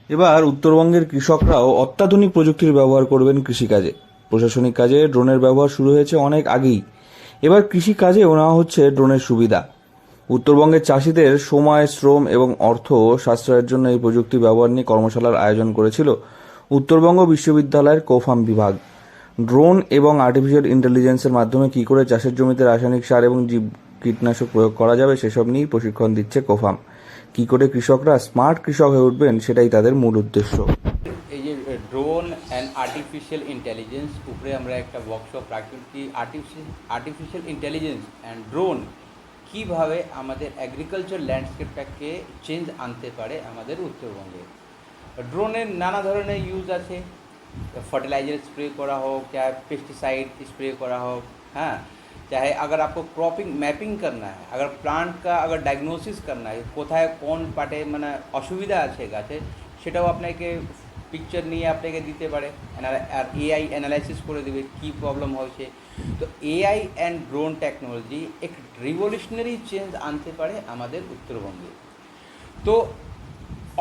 এবার উত্তরবঙ্গের কৃষকরাও অত্যাধুনিক প্রযুক্তির ব্যবহার করবেন কৃষিকাজে। প্রশাসনিক কাজে ড্রোনের ব্যবহার শুরু হয়েছে অনেক আগেই। এবার কৃষিকাজেও নেওয়া হচ্ছে ড্রোনের সুবিধা। উত্তরবঙ্গের চাষিদের সময়, শ্রম এবং অর্থ সাশ্রয়ের জন্য এই প্রযুক্তি ব্যবহার নিয়ে কর্মশালার আয়োজন করেছিল উত্তরবঙ্গ বিশ্ববিদ্যালয়ের কোফার্ম বিভাগ। ড্রোন এবং আর্টিফিশিয়াল ইন্টেলিজেন্সের মাধ্যমে কী করে চাষের জমিতে রাসায়নিক সার এবং কীটনাশক প্রয়োগ করা যাবে সেসব নিয়েই প্রশিক্ষণ দিচ্ছে কোফার্ম। কী করে কৃষকরা স্মার্ট কৃষক হয়ে উঠবেন সেটাই তাদের মূল উদ্দেশ্য। এই যে ড্রোন অ্যান্ড আর্টিফিশিয়াল ইন্টেলিজেন্স উপরে আমরা একটা ওয়ার্কশপ রাখি কি আর্টিফিশিয়াল ইন্টেলিজেন্স অ্যান্ড ড্রোন কীভাবে আমাদের এগ্রিকালচার ল্যান্ডস্কেপটাকে চেঞ্জ আনতে পারে আমাদের উত্তরবঙ্গে। ড্রোনের নানা ধরনের ইউজ আছে, ফার্টিलाइजर स्प्रे करा हो, चाहे पेस्टिसाइड स्प्रे करा हो, हाँ, चाहे अगर आपको क्रॉपिंग मैपिंग करना है, अगर प्लांट का अगर डायग्नोसिस करना है কোথায় কোন পার্টে মানে অসুবিধা আছে গাছে সেটাও আপনাকে পিকচার নিয়ে আপনাকে দিতে পারে, আর এআই অ্যানালাইসিস করে দেবে কী প্রবলেম হয়েছে। তো এআই অ্যান্ড ড্রোন টেকনোলজি এক রিভলিউশনারি চেঞ্জ আনতে পারে আমাদের উত্তরবঙ্গে। তো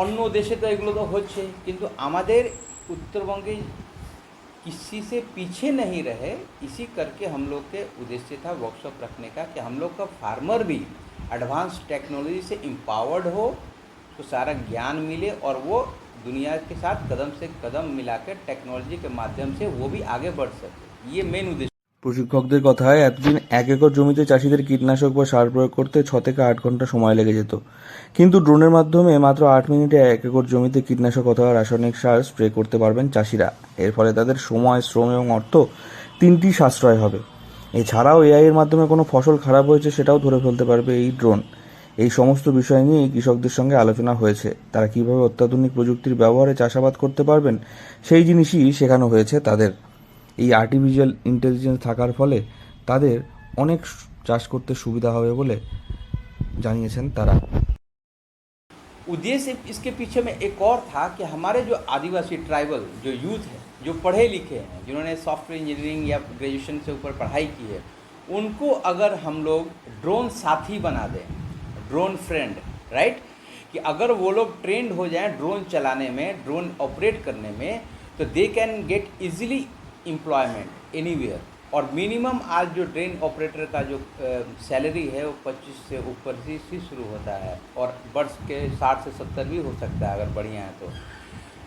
অন্য দেশে তো এগুলো তো হচ্ছে, কিন্তু আমাদের उत्तरबंगे किसी से पीछे नहीं रहे, इसी करके हम लोग के उद्देश्य था वर्कशॉप रखने का कि हम लोग का फार्मर भी एडवांस टेक्नोलॉजी से एम्पावर्ड हो, तो सारा ज्ञान मिले और वो दुनिया के साथ कदम से कदम मिलाकर टेक्नोलॉजी के माध्यम से वो भी आगे बढ़ सके। ये मेन उद्देश्य। প্রশিক্ষকদের কথায় এতদিন 1 একর জমিতে চাষিদের কীটনাশক বা সার প্রয়োগ করতে 6 থেকে 8 ঘন্টা সময় লেগে যেত, কিন্তু ড্রোনের মাধ্যমে মাত্র 8 মিনিটে 1 একর জমিতে কীটনাশক অথবা রাসায়নিক সার স্প্রে করতে পারবেন চাষিরা। এর ফলে তাদের সময়, শ্রম এবং অর্থ তিনটি সাশ্রয় হবে। এছাড়াও এআই এর মাধ্যমে কোনো ফসল খারাপ হয়েছে সেটাও ধরে ফেলতে পারবে এই ড্রোন। এই সমস্ত বিষয় নিয়ে কৃষকদের সঙ্গে আলোচনা হয়েছে। তারা কীভাবে অত্যাধুনিক প্রযুক্তির ব্যবহারে চাষাবাদ করতে পারবেন সেই জিনিসই শেখানো হয়েছে তাদের। এই আর্টিফিশিয়াল ইন্টেলিজেন্স থাকার ফলে তাদের অনেক চাষ করতে সুবিধা হবে বলে জানিয়েছেন তারা। उद्देश्य इसके पीछे में एक और था कि हमारे जो आदिवासी ट्राइबल जो यूथ है, जो पढ़े लिखे हैं, जिन्होंने सॉफ्टवेयर इंजीनियरिंग या ग्रेजुएशन से ऊपर पढ़ाई की है, उनको अगर हम लोग ड्रोन साथी बना दें, ड्रोन फ्रेंड, राइट, कि अगर वो लोग ट्रेंड हो जाएं ड्रोन चलाने में, ड्रोन ऑपरेट करने में, तो they can get easily employment anywhere. और मिनिमम आज जो ट्रेन ऑपरेटर का जो सैलरी है वो 25 से ऊपर से शुरू होता है, और वर्ष के 60 से 70 भी हो सकता है अगर बढ़िया है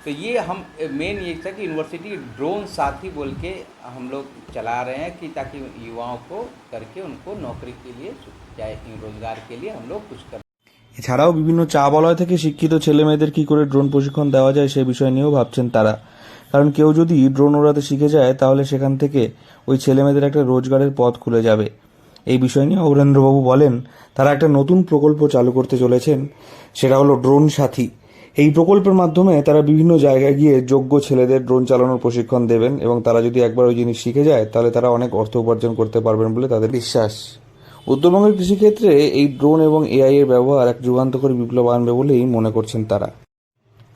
तो ये हम मेन ये था कि यूनिवर्सिटी ड्रोन साथी बोल के हम लोग चला रहे हैं कि ताकि युवाओं को करके उनको नौकरी के लिए चाहे रोजगार के लिए हम लोग कुछ कर। এছাড়াও বিভিন্ন চা বলয় থেকে শিক্ষিত ছেলে মেয়েদের কী করে ড্রোন প্রশিক্ষণ দেওয়া যায় সে বিষয় নিয়েও ভাবছেন তারা। কারণ কেউ যদি ড্রোন ওড়াতে শিখে যায় তাহলে সেখান থেকে ওই ছেলেমেয়েদের একটা রোজগারের পথ খুলে যাবে। এই বিষয় নিয়ে অবরেন্দ্রবাবু বলেন তারা একটা নতুন প্রকল্প চালু করতে চলেছেন, সেটা হলো ড্রোন সাথী। এই প্রকল্পের মাধ্যমে তারা বিভিন্ন জায়গায় গিয়ে যোগ্য ছেলেদের ড্রোন চালানোর প্রশিক্ষণ দেবেন, এবং তারা যদি একবার ওই জিনিস শিখে যায় তাহলে তারা অনেক অর্থ উপার্জন করতে পারবেন বলে তাদের বিশ্বাস। উত্তরবঙ্গের কৃষিক্ষেত্রে এই ড্রোন এবং এআই এর ব্যবহার এক যুগান্তকারী বিপ্লব আনবে বলেই মনে করছেন তারা।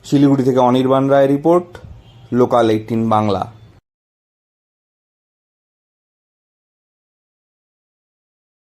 শিলিগুড়ি থেকে অনির্বাণ রায় রিপোর্ট, লোকাল 18 বাংলা।